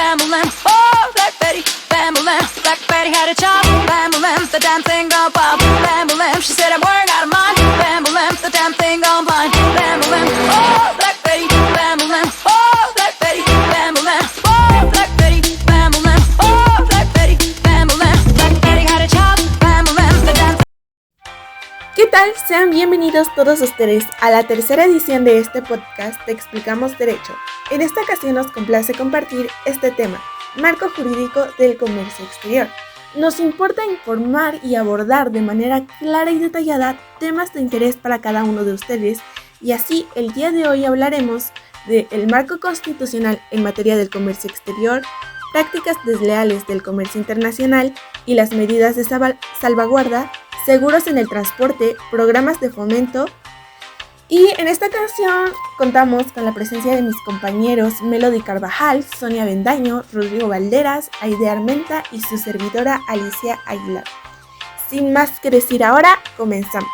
Bam-a-lam, oh, Black Betty, Bam-a-lam. Black Betty had a job, Bam-a-lam, the damn thing gone wild. Bam-a-lam, she said I'm worried out of mind. Bam-a-lam, the damn thing gone blind. Bam-a-lam, oh, Black Betty, Bam-a-lam, oh, Black Betty, Bam-a-lam, oh, Black Betty, Bam-a-lam, oh, Black Betty, Bam-a-lam. Black Betty had a job, Bam-a-lam, the damn. ¿Qué tal? Sean bienvenidos todos ustedes a la tercera edición de este podcast Te Explicamos Derecho. En esta ocasión nos complace compartir este tema, marco jurídico del comercio exterior. Nos importa informar y abordar de manera clara y detallada temas de interés para cada uno de ustedes, y así el día de hoy hablaremos del marco constitucional en materia del comercio exterior, prácticas desleales del comercio internacional y las medidas de salvaguarda, seguros en el transporte, programas de fomento. Y en esta ocasión contamos con la presencia de mis compañeros Melody Carvajal, Sonia Bendaño, Rodrigo Valderas, Aide Armenta y su servidora Alicia Aguilar. Sin más que decir ahora, comenzamos.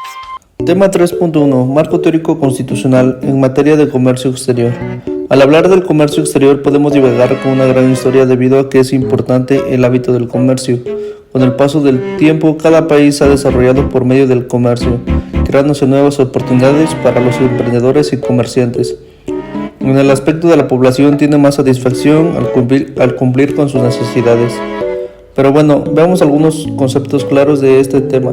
Tema 3.1. Marco teórico constitucional en materia de comercio exterior. Al hablar del comercio exterior podemos divagar con una gran historia debido a que es importante el hábito del comercio. Con el paso del tiempo, cada país se ha desarrollado por medio del comercio, creándose nuevas oportunidades para los emprendedores y comerciantes. En el aspecto de la población tiene más satisfacción al cumplir con sus necesidades. Pero bueno, veamos algunos conceptos claros de este tema.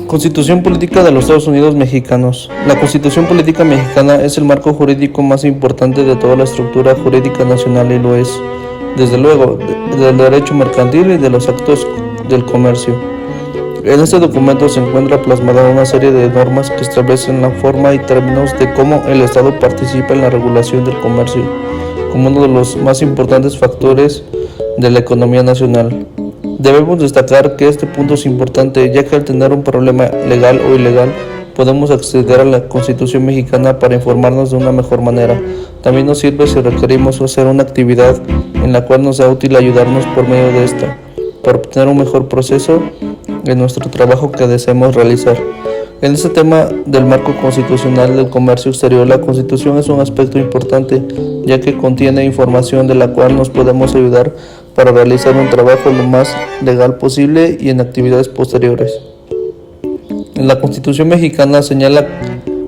Constitución Política de los Estados Unidos Mexicanos. La Constitución Política Mexicana es el marco jurídico más importante de toda la estructura jurídica nacional y lo es, desde luego, del derecho mercantil y de los actos del comercio. En este documento se encuentra plasmada una serie de normas que establecen la forma y términos de cómo el Estado participa en la regulación del comercio, como uno de los más importantes factores de la economía nacional. Debemos destacar que este punto es importante, ya que al tener un problema legal o ilegal, podemos acceder a la Constitución mexicana para informarnos de una mejor manera. También nos sirve si requerimos hacer una actividad en la cual nos sea útil ayudarnos por medio de esta, para obtener un mejor proceso en nuestro trabajo que deseemos realizar. En este tema del marco constitucional del comercio exterior, la Constitución es un aspecto importante, ya que contiene información de la cual nos podemos ayudar para realizar un trabajo lo más legal posible y en actividades posteriores. La Constitución mexicana señala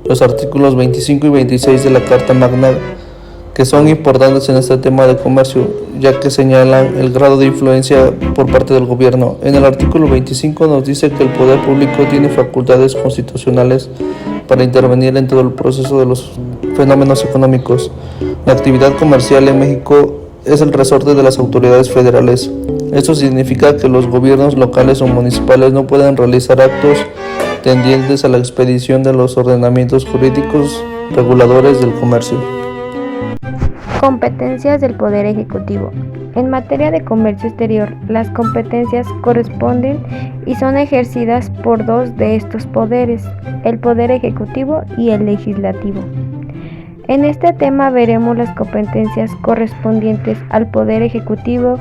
los artículos 25 y 26 de la Carta Magna, que son importantes en este tema de comercio, ya que señalan el grado de influencia por parte del gobierno. En el artículo 25 nos dice que el poder público tiene facultades constitucionales para intervenir en todo el proceso de los fenómenos económicos. La actividad comercial en México es el resorte de las autoridades federales. Esto significa que los gobiernos locales o municipales no pueden realizar actos tendientes a la expedición de los ordenamientos jurídicos reguladores del comercio. Competencias del Poder Ejecutivo. En materia de comercio exterior, las competencias corresponden y son ejercidas por dos de estos poderes, el Poder Ejecutivo y el Legislativo. En este tema veremos las competencias correspondientes al Poder Ejecutivo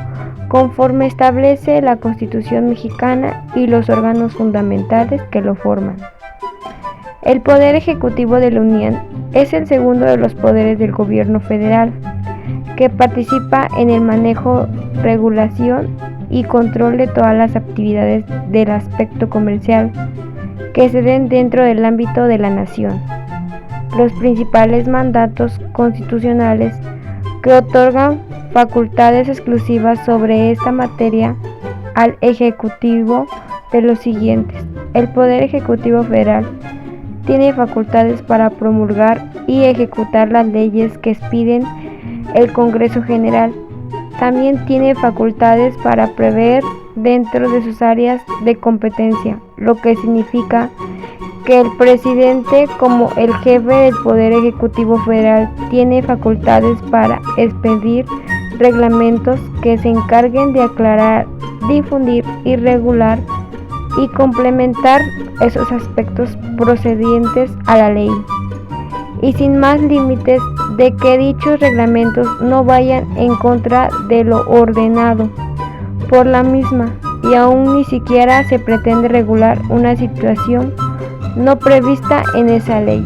conforme establece la Constitución mexicana y los órganos fundamentales que lo forman. El Poder Ejecutivo de la Unión es el segundo de los poderes del gobierno federal, que participa en el manejo, regulación y control de todas las actividades del aspecto comercial que se den dentro del ámbito de la nación. Los principales mandatos constitucionales que otorgan facultades exclusivas sobre esta materia al Ejecutivo de los siguientes. El Poder Ejecutivo Federal tiene facultades para promulgar y ejecutar las leyes que expiden el Congreso General. También tiene facultades para prever dentro de sus áreas de competencia, lo que significa que el presidente, como el jefe del Poder Ejecutivo Federal, tiene facultades para expedir reglamentos que se encarguen de aclarar, difundir y regular y complementar esos aspectos procedientes a la ley, y sin más límites de que dichos reglamentos no vayan en contra de lo ordenado por la misma, y aún ni siquiera se pretende regular una situación no prevista en esa ley.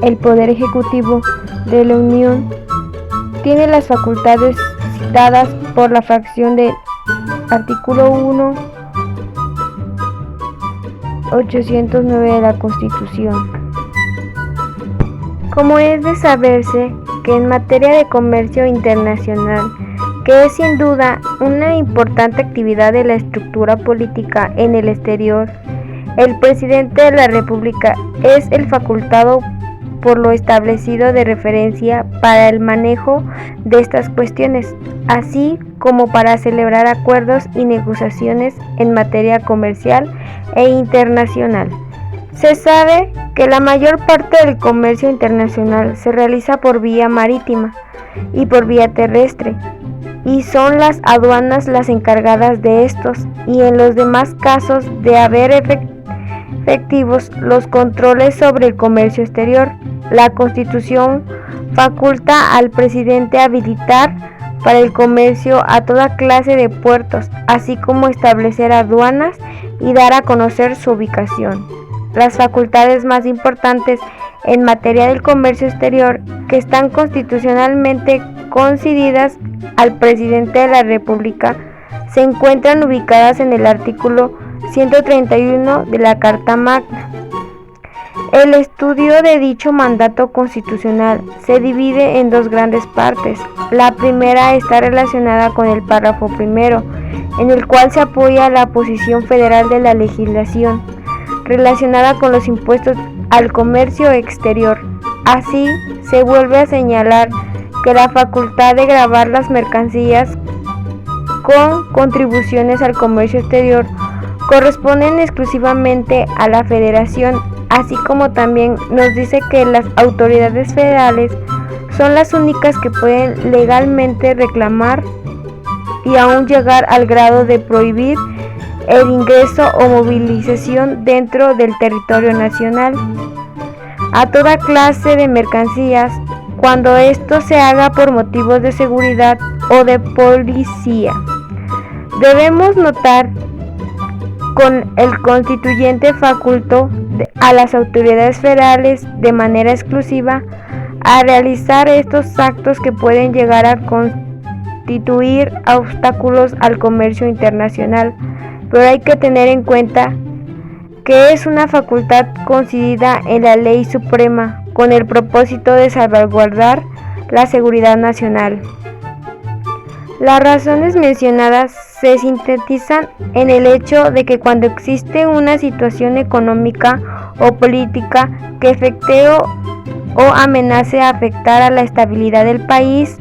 El Poder Ejecutivo de la Unión tiene las facultades dadas por la fracción del artículo 1, 809 de la Constitución. Como es de saberse que en materia de comercio internacional, que es sin duda una importante actividad de la estructura política en el exterior, el presidente de la República es el facultado por lo establecido de referencia para el manejo de estas cuestiones, así como para celebrar acuerdos y negociaciones en materia comercial e internacional. Se sabe que la mayor parte del comercio internacional se realiza por vía marítima y por vía terrestre, y son las aduanas las encargadas de estos, y en los demás casos de haber efectivos los controles sobre el comercio exterior. La Constitución faculta al presidente habilitar para el comercio a toda clase de puertos, así como establecer aduanas y dar a conocer su ubicación. Las facultades más importantes en materia del comercio exterior que están constitucionalmente concedidas al presidente de la República se encuentran ubicadas en el artículo 131 de la Carta Magna. El estudio de dicho mandato constitucional se divide en dos grandes partes. La primera está relacionada con el párrafo primero, en el cual se apoya la posición federal de la legislación relacionada con los impuestos al comercio exterior. Así, se vuelve a señalar que la facultad de gravar las mercancías con contribuciones al comercio exterior corresponden exclusivamente a la Federación, así como también nos dice que las autoridades federales son las únicas que pueden legalmente reclamar y aún llegar al grado de prohibir el ingreso o movilización dentro del territorio nacional a toda clase de mercancías cuando esto se haga por motivos de seguridad o de policía. Debemos notar con el constituyente facultó a las autoridades federales de manera exclusiva a realizar estos actos que pueden llegar a constituir obstáculos al comercio internacional, pero hay que tener en cuenta que es una facultad concedida en la Ley Suprema con el propósito de salvaguardar la seguridad nacional. Las razones mencionadas se sintetizan en el hecho de que cuando existe una situación económica o política que afecte o amenace a afectar a la estabilidad del país,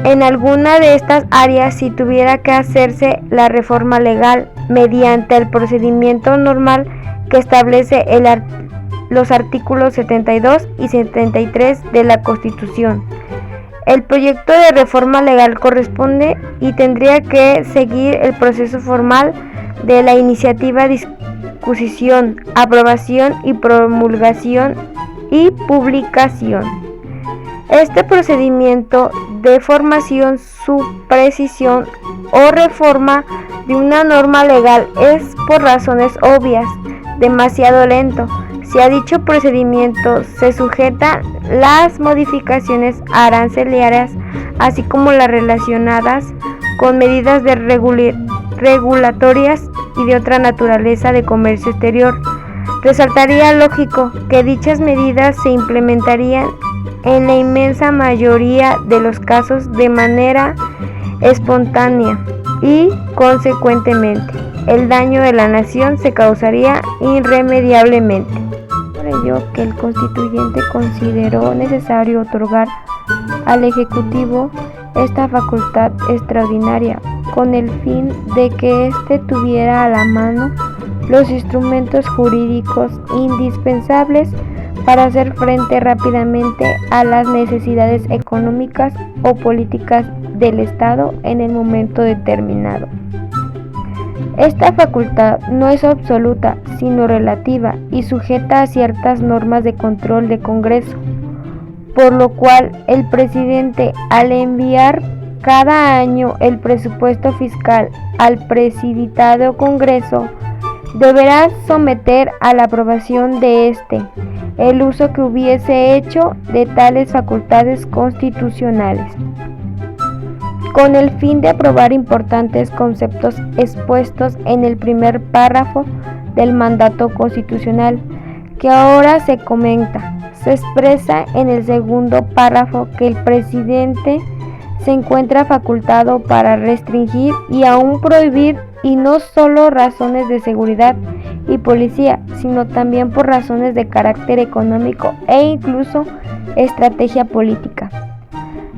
en alguna de estas áreas, si tuviera que hacerse la reforma legal mediante el procedimiento normal que establece los artículos 72 y 73 de la Constitución. El proyecto de reforma legal corresponde y tendría que seguir el proceso formal de la iniciativa, discusión, aprobación y promulgación y publicación. Este procedimiento de formación, supresión o reforma de una norma legal es, por razones obvias, demasiado lento. Si a dicho procedimiento se sujetan las modificaciones arancelarias, así como las relacionadas con medidas de regulatorias y de otra naturaleza de comercio exterior, resultaría lógico que dichas medidas se implementarían en la inmensa mayoría de los casos de manera espontánea y, consecuentemente, el daño de la nación se causaría irremediablemente. Por ello que el constituyente consideró necesario otorgar al Ejecutivo esta facultad extraordinaria con el fin de que éste tuviera a la mano los instrumentos jurídicos indispensables para hacer frente rápidamente a las necesidades económicas o políticas del Estado en el momento determinado. Esta facultad no es absoluta, sino relativa y sujeta a ciertas normas de control de Congreso, por lo cual el presidente, al enviar cada año el presupuesto fiscal al presiditado Congreso, deberá someter a la aprobación de éste el uso que hubiese hecho de tales facultades constitucionales. con el fin de aprobar importantes conceptos expuestos en el primer párrafo del mandato constitucional, que ahora se comenta. Se expresa en el segundo párrafo que el presidente se encuentra facultado para restringir y aún prohibir, y no solo razones de seguridad y policía, sino también por razones de carácter económico e incluso estrategia política.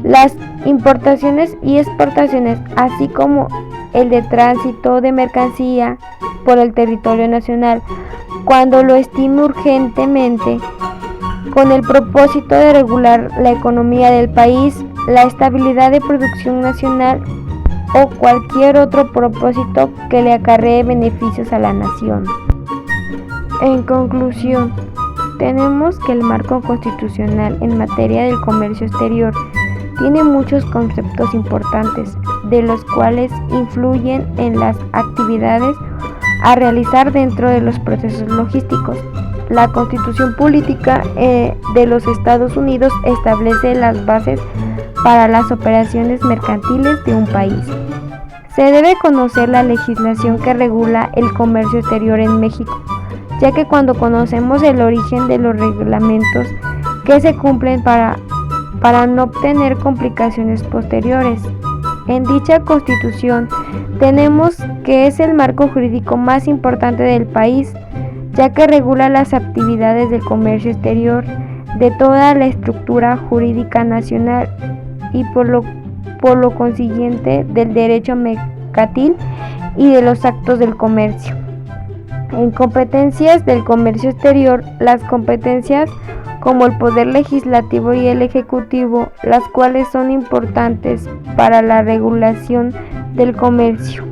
Las importaciones y exportaciones, así como el de tránsito de mercancía por el territorio nacional, cuando lo estime urgentemente, con el propósito de regular la economía del país, la estabilidad de producción nacional o cualquier otro propósito que le acarree beneficios a la nación. En conclusión, tenemos que el marco constitucional en materia del comercio exterior tiene muchos conceptos importantes, de los cuales influyen en las actividades a realizar dentro de los procesos logísticos. La Constitución Política de los Estados Unidos establece las bases para las operaciones mercantiles de un país. Se debe conocer la legislación que regula el comercio exterior en México, ya que cuando conocemos el origen de los reglamentos que se cumplen para no obtener complicaciones posteriores. En dicha Constitución tenemos que es el marco jurídico más importante del país, ya que regula las actividades del comercio exterior, de toda la estructura jurídica nacional y por lo consiguiente del derecho mercantil y de los actos del comercio. En competencias del comercio exterior, las competencias como el poder legislativo y el ejecutivo, las cuales son importantes para la regulación del comercio.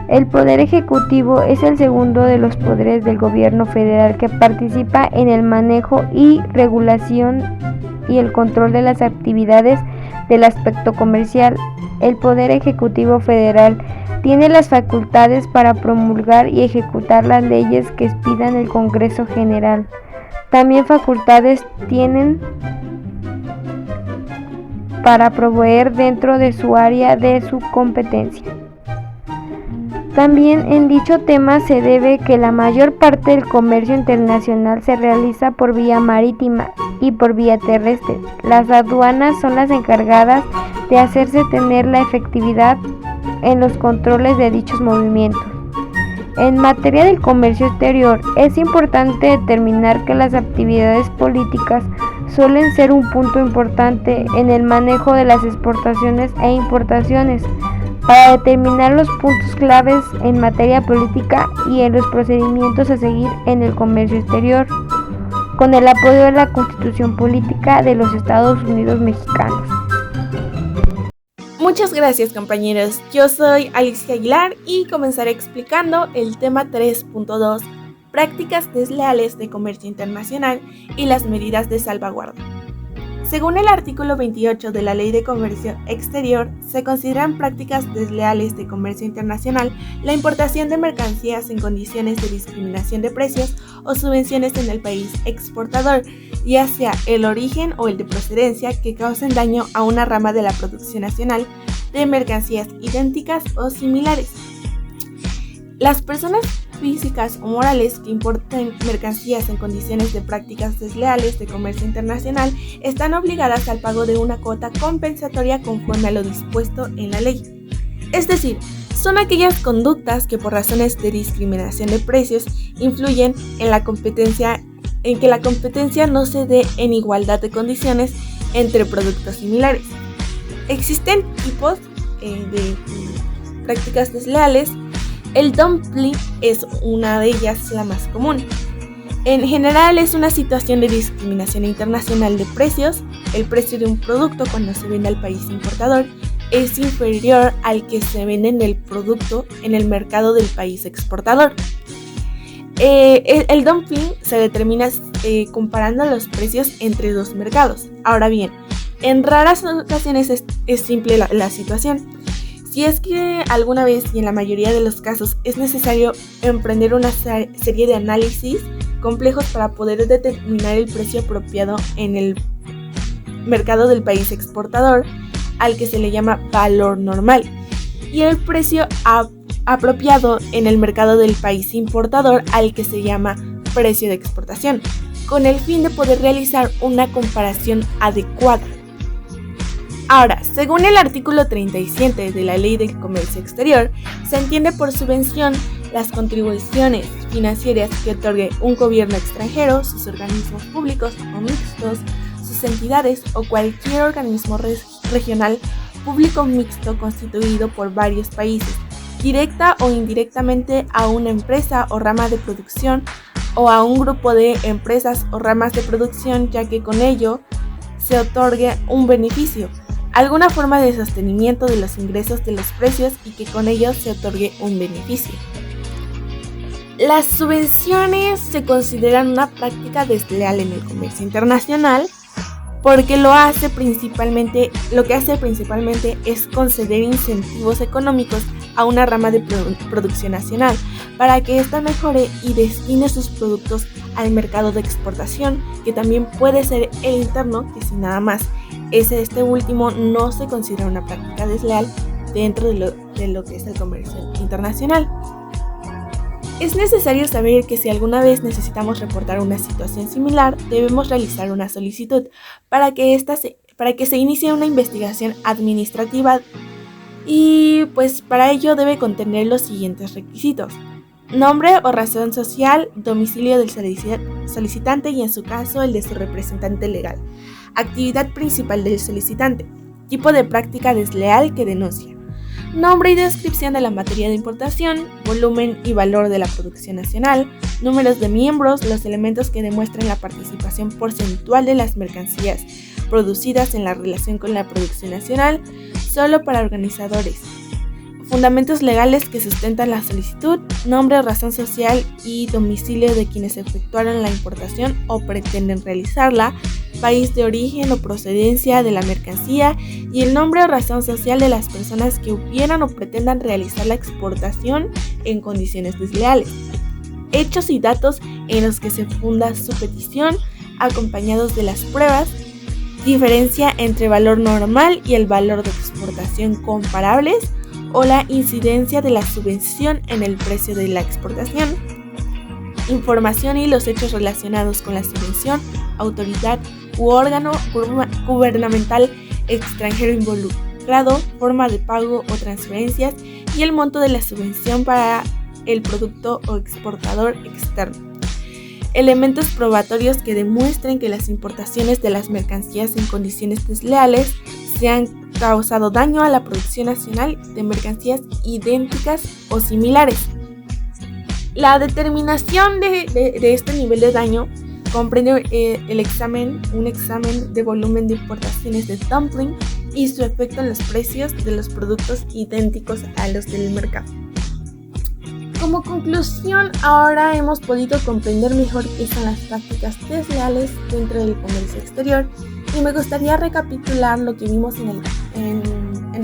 El poder ejecutivo es el segundo de los poderes del gobierno federal que participa en el manejo y regulación y el control de las actividades del aspecto comercial. El poder ejecutivo federal tiene las facultades para promulgar y ejecutar las leyes que expidan el Congreso General. También facultades tienen para proveer dentro de su área de su competencia. También en dicho tema se debe que la mayor parte del comercio internacional se realiza por vía marítima y por vía terrestre. Las aduanas son las encargadas de hacerse tener la efectividad en los controles de dichos movimientos. En materia del comercio exterior, es importante determinar que las actividades políticas suelen ser un punto importante en el manejo de las exportaciones e importaciones, para determinar los puntos claves en materia política y en los procedimientos a seguir en el comercio exterior, con el apoyo de la Constitución Política de los Estados Unidos Mexicanos. Muchas gracias, compañeros. Yo soy Alicia Aguilar y comenzaré explicando el tema 3.2, prácticas desleales de comercio internacional y las medidas de salvaguarda. Según el artículo 28 de la Ley de Comercio Exterior, se consideran prácticas desleales de comercio internacional la importación de mercancías en condiciones de discriminación de precios o subvenciones en el país exportador, ya sea el origen o el de procedencia, que causen daño a una rama de la producción nacional de mercancías idénticas o similares. Las personas físicas o morales que importen mercancías en condiciones de prácticas desleales de comercio internacional están obligadas al pago de una cuota compensatoria conforme a lo dispuesto en la ley. Es decir, son aquellas conductas que por razones de discriminación de precios influyen en que la competencia no se dé en igualdad de condiciones entre productos similares. Existen tipos de prácticas desleales. El dumping es una de ellas, la más común. En general es una situación de discriminación internacional de precios. El precio de un producto cuando se vende al país importador es inferior al que se vende en el producto en el mercado del país exportador. El dumping se determina comparando los precios entre dos mercados. Ahora bien, en raras ocasiones es simple la situación. Si es que alguna vez y en la mayoría de los casos es necesario emprender una serie de análisis complejos para poder determinar el precio apropiado en el mercado del país exportador, al que se le llama valor normal, y el precio apropiado en el mercado del país importador, al que se llama precio de exportación, con el fin de poder realizar una comparación adecuada. Ahora, según el artículo 37 de la Ley del Comercio Exterior, se entiende por subvención las contribuciones financieras que otorgue un gobierno extranjero, sus organismos públicos o mixtos, sus entidades o cualquier organismo regional público mixto constituido por varios países, directa o indirectamente a una empresa o rama de producción o a un grupo de empresas o ramas de producción, ya que con ello se otorgue un beneficio, alguna forma de sostenimiento de los ingresos de los precios y que con ello se otorgue un beneficio. Las subvenciones se consideran una práctica desleal en el comercio internacional porque lo que hace principalmente es conceder incentivos económicos a una rama de producción nacional para que ésta mejore y destine sus productos al mercado de exportación, que también puede ser el interno, que sin nada más. Este último no se considera una práctica desleal dentro de lo que es el comercio internacional. Es necesario saber que si alguna vez necesitamos reportar una situación similar, debemos realizar una solicitud para que se inicie una investigación administrativa y pues para ello debe contener los siguientes requisitos: nombre o razón social, domicilio del solicitante y en su caso el de su representante legal, actividad principal del solicitante, tipo de práctica desleal que denuncia, nombre y descripción de la materia de importación, volumen y valor de la producción nacional, números de miembros, los elementos que demuestran la participación porcentual de las mercancías producidas en la relación con la producción nacional, solo para organizadores, fundamentos legales que sustentan la solicitud, nombre, razón social y domicilio de quienes efectuaron la importación o pretenden realizarla, país de origen o procedencia de la mercancía y el nombre o razón social de las personas que hubieran o pretendan realizar la exportación en condiciones desleales, hechos y datos en los que se funda su petición, acompañados de las pruebas, diferencia entre valor normal y el valor de exportación comparables, o la incidencia de la subvención en el precio de la exportación, información y los hechos relacionados con la subvención, autoridad u órgano gubernamental extranjero involucrado, forma de pago o transferencias y el monto de la subvención para el producto o exportador externo. Elementos probatorios que demuestren que las importaciones de las mercancías en condiciones desleales se han causado daño a la producción nacional de mercancías idénticas o similares. La determinación de este nivel de daño comprende un examen de volumen de importaciones de dumping y su efecto en los precios de los productos idénticos a los del mercado. Como conclusión, ahora hemos podido comprender mejor qué son las prácticas desleales dentro del comercio exterior y me gustaría recapitular lo que vimos en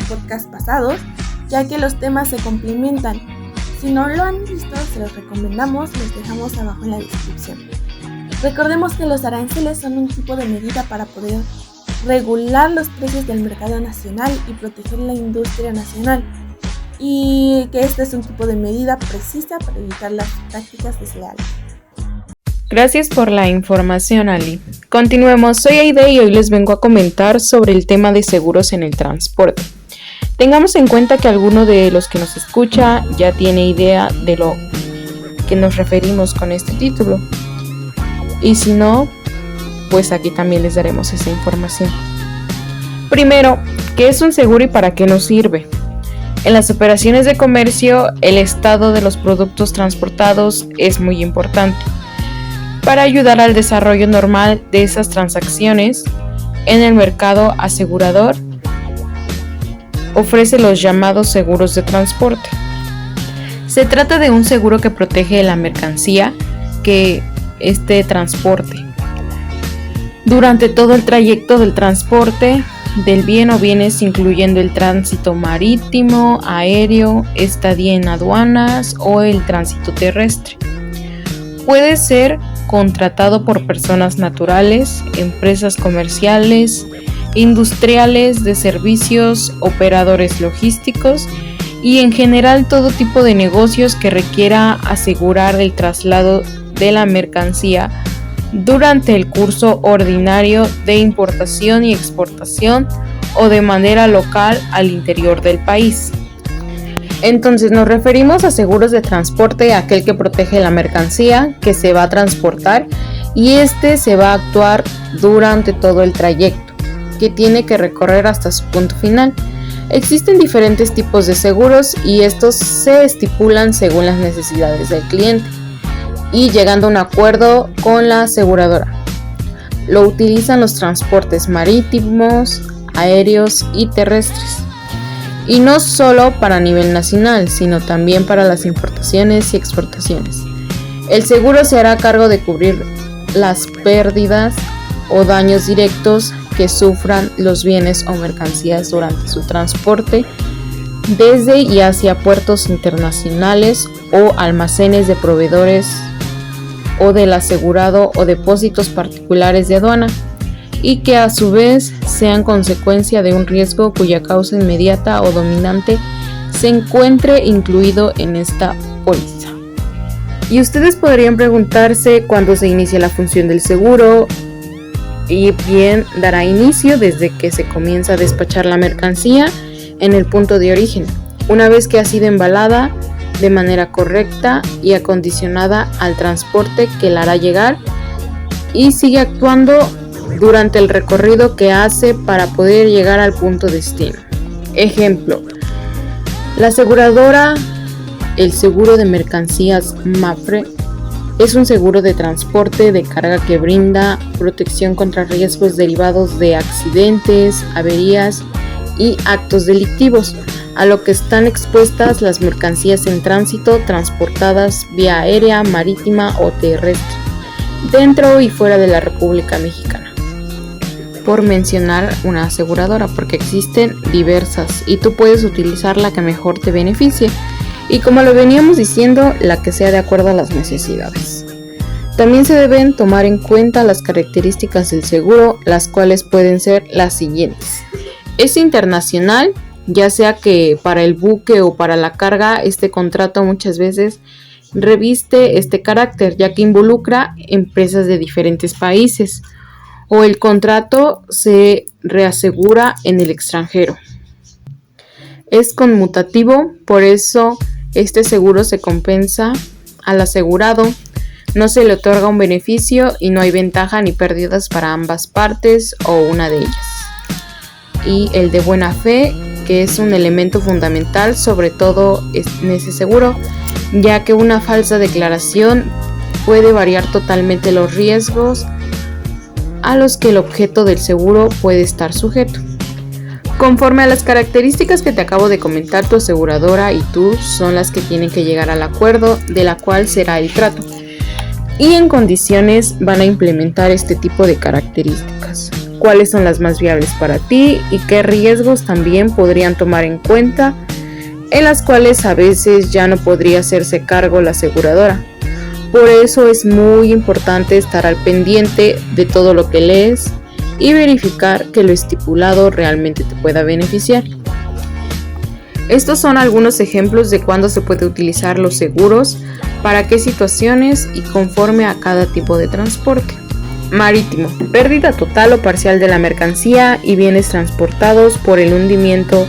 podcast pasados, ya que los temas se complementan. Si no lo han visto, se los recomendamos, los dejamos abajo en la descripción. Recordemos que los aranceles son un tipo de medida para poder regular los precios del mercado nacional y proteger la industria nacional, y que este es un tipo de medida precisa para evitar las prácticas desleales. Gracias por la información, Ali. Continuemos, soy Aide y hoy les vengo a comentar sobre el tema de seguros en el transporte. Tengamos en cuenta que alguno de los que nos escucha ya tiene idea de lo que nos referimos con este título. Y si no, pues aquí también les daremos esa información. Primero, ¿qué es un seguro y para qué nos sirve? En las operaciones de comercio, el estado de los productos transportados es muy importante. Para ayudar al desarrollo normal de esas transacciones, en el mercado asegurador ofrece los llamados seguros de transporte. Se trata de un seguro que protege la mercancía que transporte durante todo el trayecto del transporte del bien o bienes, incluyendo el tránsito marítimo, aéreo, estadía en aduanas o el tránsito terrestre. Puede ser contratado por personas naturales, empresas comerciales, industriales, de servicios, operadores logísticos y en general todo tipo de negocios que requiera asegurar el traslado de la mercancía durante el curso ordinario de importación y exportación o de manera local al interior del país. Entonces nos referimos a seguros de transporte, aquel que protege la mercancía que se va a transportar y este se va a actuar durante todo el trayecto, que tiene que recorrer hasta su punto final. Existen diferentes tipos de seguros y estos se estipulan según las necesidades del cliente y llegando a un acuerdo con la aseguradora. Lo utilizan los transportes marítimos, aéreos y terrestres. Y no solo para nivel nacional, sino también para las importaciones y exportaciones. El seguro se hará cargo de cubrir las pérdidas o daños directos que sufran los bienes o mercancías durante su transporte desde y hacia puertos internacionales o almacenes de proveedores o del asegurado o depósitos particulares de aduana, y que a su vez sean consecuencia de un riesgo cuya causa inmediata o dominante se encuentre incluido en esta póliza. Y ustedes podrían preguntarse cuándo se inicia la función del seguro, y bien dará inicio desde que se comienza a despachar la mercancía en el punto de origen, una vez que ha sido embalada de manera correcta y acondicionada al transporte que la hará llegar, y sigue actuando durante el recorrido que hace para poder llegar al punto destino. Ejemplo, la aseguradora, el seguro de mercancías MAPFRE, es un seguro de transporte de carga que brinda protección contra riesgos derivados de accidentes, averías y actos delictivos, a lo que están expuestas las mercancías en tránsito transportadas vía aérea, marítima o terrestre, dentro y fuera de la República Mexicana. Por mencionar una aseguradora, porque existen diversas y tú puedes utilizar la que mejor te beneficie y, como lo veníamos diciendo, la que sea de acuerdo a las necesidades. También se deben tomar en cuenta las características del seguro, las cuales pueden ser las siguientes. Es internacional, ya sea que para el buque o para la carga, este contrato muchas veces reviste este carácter, ya que involucra empresas de diferentes países, o el contrato se reasegura en el extranjero. Es conmutativo, por eso este seguro se compensa al asegurado, no se le otorga un beneficio y no hay ventaja ni pérdidas para ambas partes o una de ellas. Y el de buena fe, que es un elemento fundamental sobre todo en ese seguro, ya que una falsa declaración puede variar totalmente los riesgos a los que el objeto del seguro puede estar sujeto. Conforme a las características que te acabo de comentar, tu aseguradora y tú son las que tienen que llegar al acuerdo de la cual será el trato, y en condiciones van a implementar este tipo de características. Cuáles son las más viables para ti y qué riesgos también podrían tomar en cuenta, en las cuales a veces ya no podría hacerse cargo la aseguradora. Por eso es muy importante estar al pendiente de todo lo que lees y verificar que lo estipulado realmente te pueda beneficiar. Estos son algunos ejemplos de cuándo se puede utilizar los seguros, para qué situaciones y conforme a cada tipo de transporte. Marítimo: pérdida total o parcial de la mercancía y bienes transportados por el hundimiento,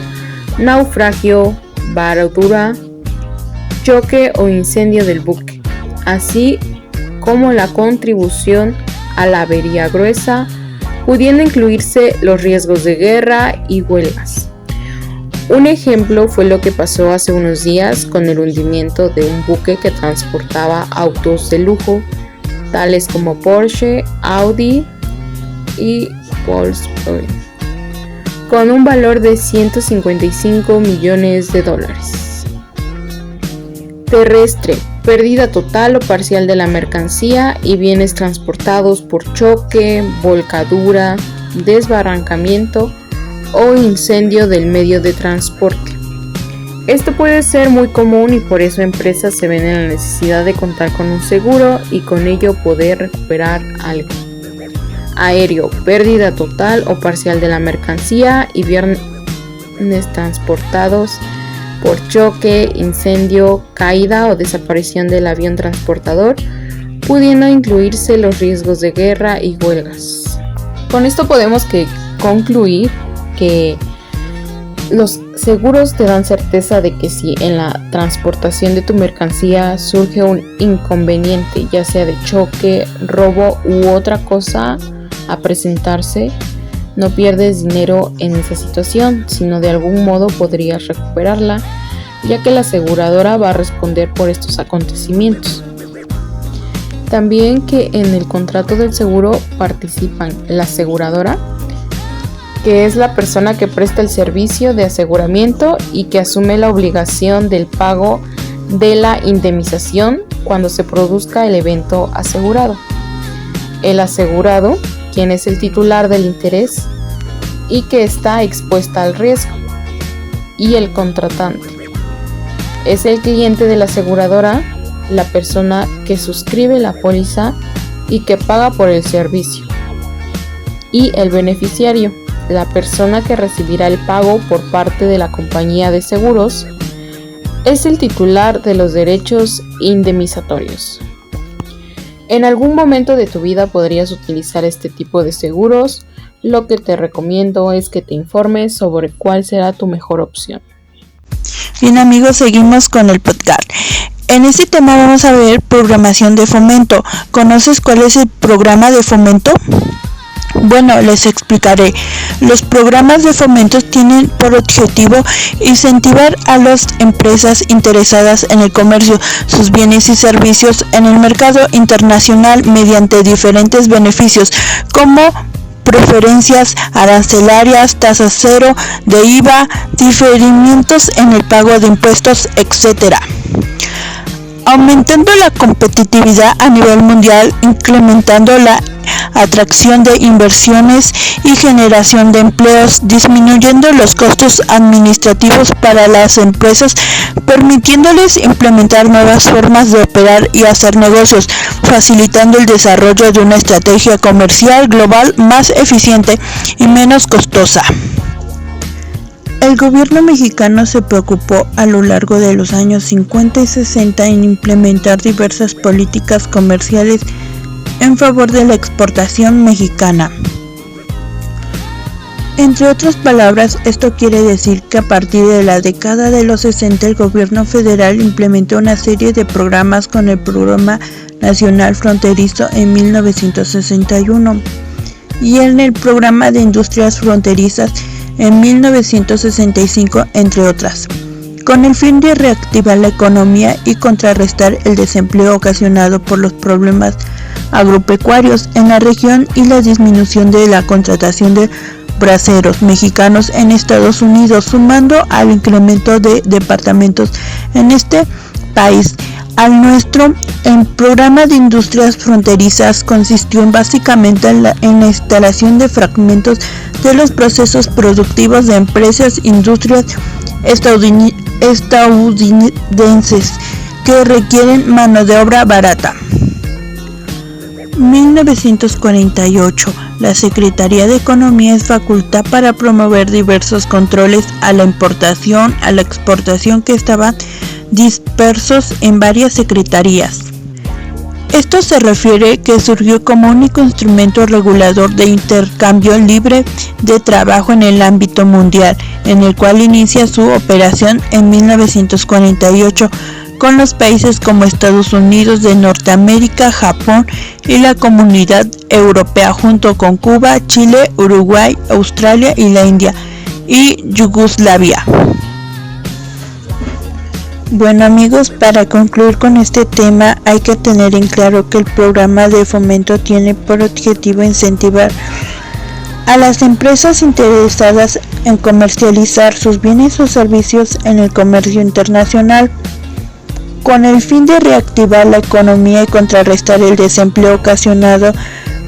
naufragio, varadura, choque o incendio del buque, así como la contribución a la avería gruesa, pudiendo incluirse los riesgos de guerra y huelgas. Un ejemplo fue lo que pasó hace unos días con el hundimiento de un buque que transportaba autos de lujo, tales como Porsche, Audi y Volkswagen, con un valor de $155 millones. Terrestre: pérdida total o parcial de la mercancía y bienes transportados por choque, volcadura, desbarrancamiento o incendio del medio de transporte. Esto puede ser muy común y por eso empresas se ven en la necesidad de contar con un seguro y con ello poder recuperar algo. aéreo, pérdida total o parcial de la mercancía y bienes transportados por choque, incendio, caída o desaparición del avión transportador, pudiendo incluirse los riesgos de guerra y huelgas. Con esto podemos concluir que los seguros te dan certeza de que si en la transportación de tu mercancía surge un inconveniente, ya sea de choque, robo u otra cosa a presentarse, no pierdes dinero en esa situación, sino de algún modo podrías recuperarla, ya que la aseguradora va a responder por estos acontecimientos. También que en el contrato del seguro participan la aseguradora, que es la persona que presta el servicio de aseguramiento y que asume la obligación del pago de la indemnización cuando se produzca el evento asegurado. El asegurado, quien es el titular del interés y que está expuesta al riesgo, y el contratante es el cliente de la aseguradora, la persona que suscribe la póliza y que paga por el servicio, y el beneficiario, la persona que recibirá el pago por parte de la compañía de seguros, es el titular de los derechos indemnizatorios. En algún momento de tu vida podrías utilizar este tipo de seguros. Lo que te recomiendo es que te informes sobre cuál será tu mejor opción. Bien amigos, seguimos con el podcast. En este tema vamos a ver programación de fomento. ¿Conoces cuál es el programa de fomento? Bueno, les explicaré. Los programas de fomento tienen por objetivo incentivar a las empresas interesadas en el comercio, sus bienes y servicios en el mercado internacional mediante diferentes beneficios como preferencias arancelarias, tasas cero de IVA, diferimientos en el pago de impuestos, etc. Aumentando la competitividad a nivel mundial, incrementando la atracción de inversiones y generación de empleos, disminuyendo los costos administrativos para las empresas, permitiéndoles implementar nuevas formas de operar y hacer negocios, facilitando el desarrollo de una estrategia comercial global más eficiente y menos costosa. El gobierno mexicano se preocupó a lo largo de los años 50 y 60 en implementar diversas políticas comerciales en favor de la exportación mexicana. Entre otras palabras, esto quiere decir que a partir de la década de los 60 el gobierno federal implementó una serie de programas con el Programa Nacional Fronterizo en 1961 y en el Programa de Industrias Fronterizas en 1965, entre otras, con el fin de reactivar la economía y contrarrestar el desempleo ocasionado por los problemas agropecuarios en la región y la disminución de la contratación de braceros mexicanos en Estados Unidos, sumando al incremento de departamentos en este país. Al nuestro, el programa de industrias fronterizas consistió básicamente en la instalación de fragmentos de los procesos productivos de empresas industrias estadounidenses que requieren mano de obra barata. 1948. La Secretaría de Economía es facultad para promover diversos controles a la importación, a la exportación que estaban dispersos en varias secretarías. Esto se refiere que surgió como único instrumento regulador de intercambio libre de trabajo en el ámbito mundial, en el cual inicia su operación en 1948 con los países como Estados Unidos de Norteamérica, Japón y la Comunidad Europea, junto con Cuba, Chile, Uruguay, Australia y la India y Yugoslavia. Bueno amigos, para concluir con este tema hay que tener en claro que el programa de fomento tiene por objetivo incentivar a las empresas interesadas en comercializar sus bienes o servicios en el comercio internacional, con el fin de reactivar la economía y contrarrestar el desempleo ocasionado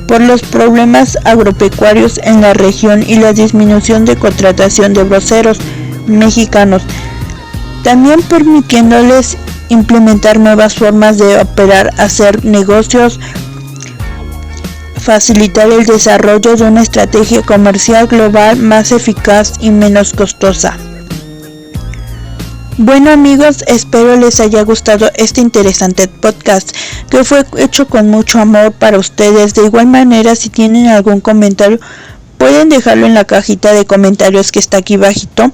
por los problemas agropecuarios en la región y la disminución de contratación de braceros mexicanos, también permitiéndoles implementar nuevas formas de operar, hacer negocios, facilitar el desarrollo de una estrategia comercial global más eficaz y menos costosa. Bueno amigos, espero les haya gustado este interesante podcast que fue hecho con mucho amor para ustedes. De igual manera, si tienen algún comentario, pueden dejarlo en la cajita de comentarios que está aquí bajito.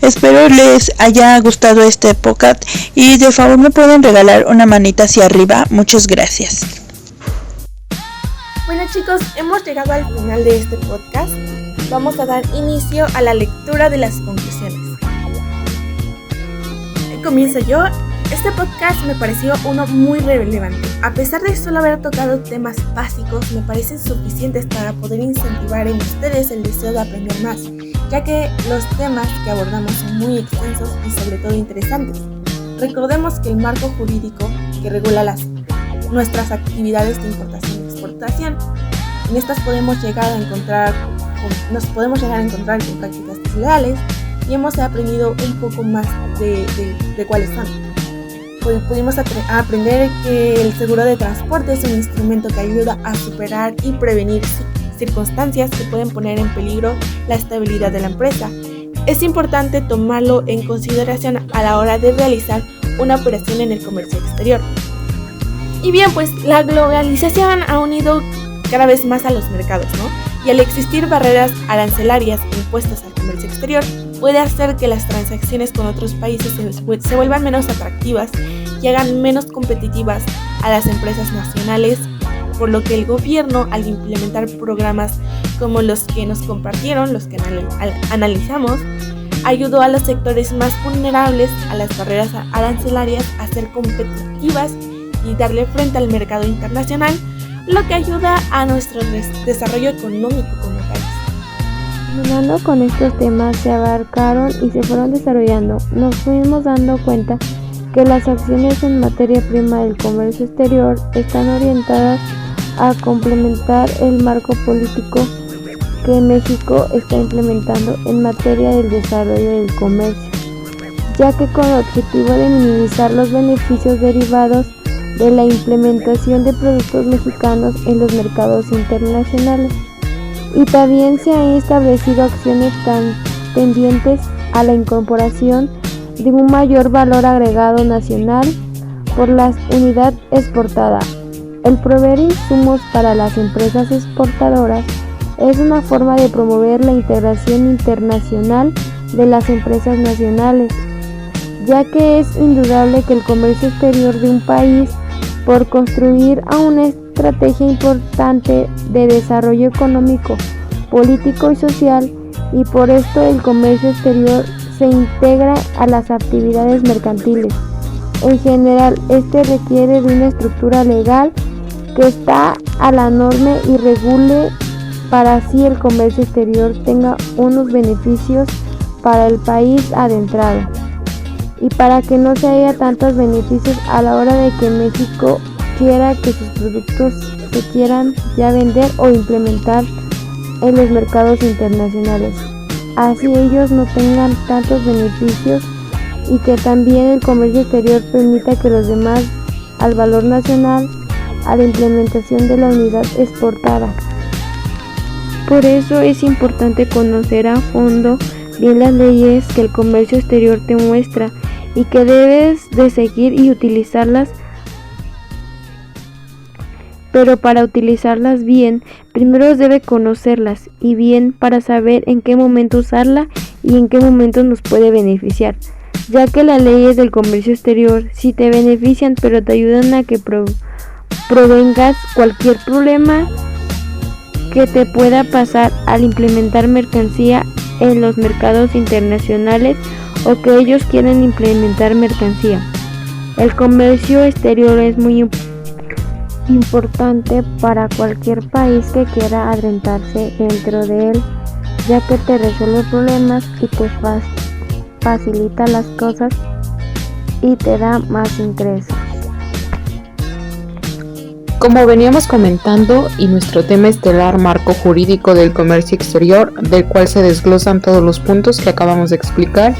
Espero les haya gustado este podcast y de favor me pueden regalar una manita hacia arriba. Muchas gracias. Bueno chicos, hemos llegado al final de este podcast. Vamos a dar inicio a la lectura de las conclusiones. Comienzo yo. Este podcast me pareció uno muy relevante. A pesar de solo haber tocado temas básicos, me parecen suficientes para poder incentivar en ustedes el deseo de aprender más, ya que los temas que abordamos son muy extensos y sobre todo interesantes. Recordemos que el marco jurídico que regula nuestras actividades de importación y exportación, en estas nos podemos llegar a encontrar con prácticas desleales, y hemos aprendido un poco más de cuáles son. Pudimos aprender que el seguro de transporte es un instrumento que ayuda a superar y prevenir circunstancias que pueden poner en peligro la estabilidad de la empresa. Es importante tomarlo en consideración a la hora de realizar una operación en el comercio exterior. Y bien, pues la globalización ha unido cada vez más a los mercados, ¿no? Y al existir barreras arancelarias impuestas al comercio exterior, puede hacer que las transacciones con otros países se vuelvan menos atractivas y hagan menos competitivas a las empresas nacionales, por lo que el gobierno, al implementar programas como los que nos compartieron, los que analizamos, ayudó a los sectores más vulnerables a las barreras arancelarias a ser competitivas y darle frente al mercado internacional, lo que ayuda a nuestro desarrollo económico como país. Continuando con estos temas se abarcaron y se fueron desarrollando, nos fuimos dando cuenta que las acciones en materia prima del comercio exterior están orientadas a complementar el marco político que México está implementando en materia del desarrollo del comercio, ya que con el objetivo de minimizar los beneficios derivados de la implementación de productos mexicanos en los mercados internacionales. Y también se han establecido acciones tendientes a la incorporación de un mayor valor agregado nacional por la unidad exportada. El proveer insumos para las empresas exportadoras es una forma de promover la integración internacional de las empresas nacionales, ya que es indudable que el comercio exterior de un país, por construir a una estrategia importante de desarrollo económico, político y social, y por esto el comercio exterior se integra a las actividades mercantiles. En general, este requiere de una estructura legal que está a la norma y regule para así el comercio exterior tenga unos beneficios para el país adentrado, y para que no se haya tantos beneficios a la hora de que México quiera que sus productos se quieran ya vender o implementar en los mercados internacionales. Así ellos no tengan tantos beneficios, y que también el comercio exterior permita que los demás al valor nacional a la implementación de la unidad exportada. Por eso es importante conocer a fondo bien las leyes que el comercio exterior te muestra y que debes de seguir y utilizarlas. Pero para utilizarlas bien, primero debe conocerlas y bien para saber en qué momento usarla y en qué momento nos puede beneficiar, ya que las leyes del comercio exterior sí te benefician, pero te ayudan a que provengas cualquier problema que te pueda pasar al implementar mercancía en los mercados internacionales o que ellos quieran implementar mercancía. El comercio exterior es muy importante para cualquier país que quiera adentrarse dentro de él, ya que te resuelve problemas y te facilita las cosas y te da más ingresos. Como veníamos comentando, y nuestro tema estelar, marco jurídico del comercio exterior, del cual se desglosan todos los puntos que acabamos de explicar,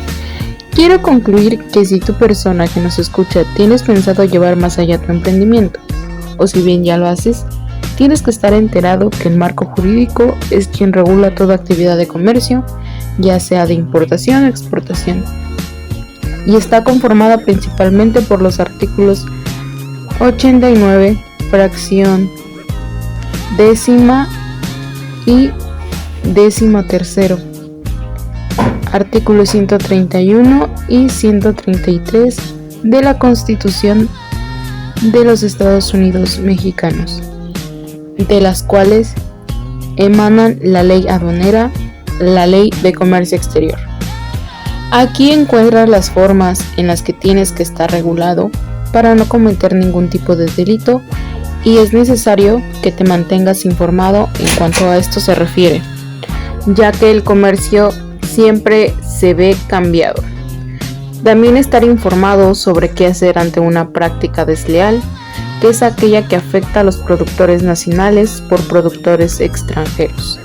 quiero concluir que si tu persona que nos escucha tienes pensado llevar más allá tu emprendimiento, o si bien ya lo haces, tienes que estar enterado que el marco jurídico es quien regula toda actividad de comercio, ya sea de importación o exportación, y está conformada principalmente por los artículos 89, fracción décima y 13º, artículos 131 y 133 de la Constitución de los Estados Unidos mexicanos, de las cuales emanan la ley aduanera, la ley de comercio exterior. Aquí encuentras las formas en las que tienes que estar regulado para no cometer ningún tipo de delito, y es necesario que te mantengas informado en cuanto a esto se refiere, ya que el comercio siempre se ve cambiado. También estar informado sobre qué hacer ante una práctica desleal, que es aquella que afecta a los productores nacionales por productores extranjeros.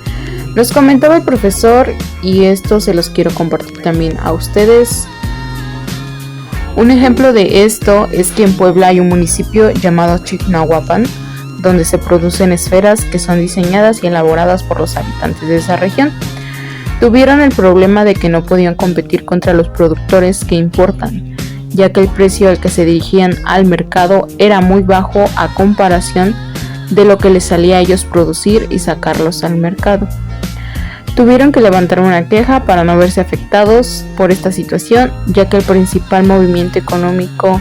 Nos comentaba el profesor, y esto se los quiero compartir también a ustedes. Un ejemplo de esto es que en Puebla hay un municipio llamado Chignahuapan, donde se producen esferas que son diseñadas y elaboradas por los habitantes de esa región. Tuvieron el problema de que no podían competir contra los productores que importan, ya que el precio al que se dirigían al mercado era muy bajo a comparación de lo que les salía a ellos producir y sacarlos al mercado. Tuvieron que levantar una queja para no verse afectados por esta situación, ya que el principal movimiento económico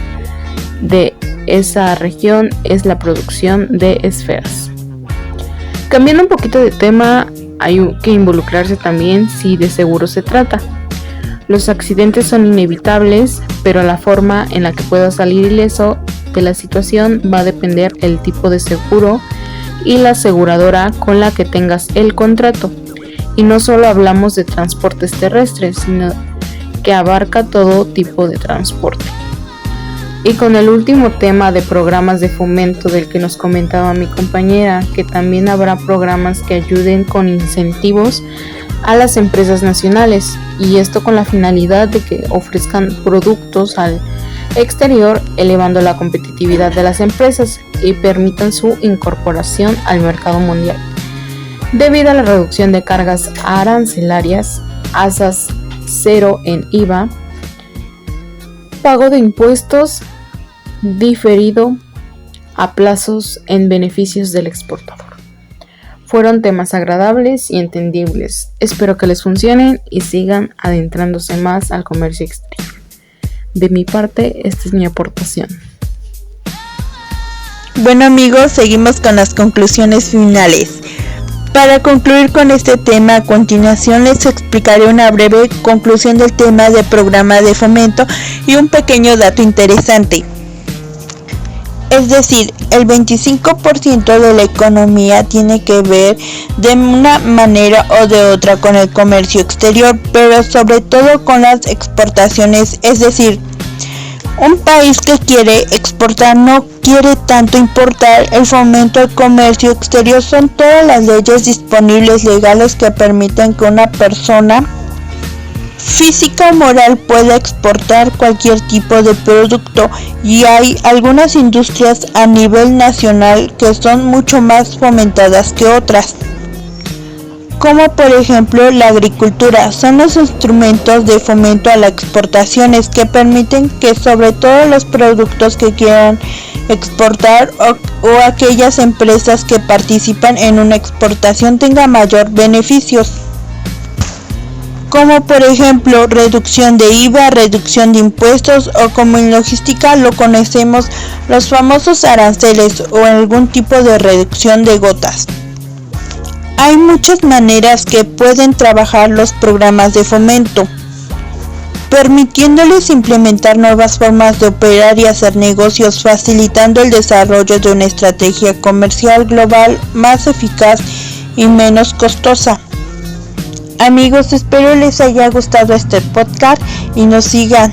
de esa región es la producción de esferas. Cambiando un poquito de tema, hay que involucrarse también si de seguro se trata. Los accidentes son inevitables, pero la forma en la que puedas salir ileso de la situación va a depender del tipo de seguro y la aseguradora con la que tengas el contrato. Y no solo hablamos de transportes terrestres, sino que abarca todo tipo de transporte. Y con el último tema de programas de fomento del que nos comentaba mi compañera, que también habrá programas que ayuden con incentivos a las empresas nacionales, y esto con la finalidad de que ofrezcan productos al exterior, elevando la competitividad de las empresas y permitan su incorporación al mercado mundial. Debido a la reducción de cargas arancelarias, tasas cero en IVA, pago de impuestos diferido a plazos en beneficios del exportador. Fueron temas agradables y entendibles. Espero que les funcionen y sigan adentrándose más al comercio exterior. De mi parte, esta es mi aportación. Bueno amigos, seguimos con las conclusiones finales. Para concluir con este tema, a continuación les explicaré una breve conclusión del tema de programa de fomento y un pequeño dato interesante. Es decir, el 25% de la economía tiene que ver de una manera o de otra con el comercio exterior, pero sobre todo con las exportaciones, es decir, un país que quiere exportar no quiere tanto importar. El fomento al comercio exterior son todas las leyes disponibles legales que permiten que una persona física o moral pueda exportar cualquier tipo de producto, y hay algunas industrias a nivel nacional que son mucho más fomentadas que otras, como por ejemplo la agricultura. Son los instrumentos de fomento a las exportaciones que permiten que sobre todo los productos que quieran exportar o aquellas empresas que participan en una exportación tengan mayor beneficios, como por ejemplo reducción de IVA, reducción de impuestos, o como en logística lo conocemos los famosos aranceles o algún tipo de reducción de gotas. Hay muchas maneras que pueden trabajar los programas de fomento, permitiéndoles implementar nuevas formas de operar y hacer negocios, facilitando el desarrollo de una estrategia comercial global más eficaz y menos costosa. Amigos, espero les haya gustado este podcast y nos sigan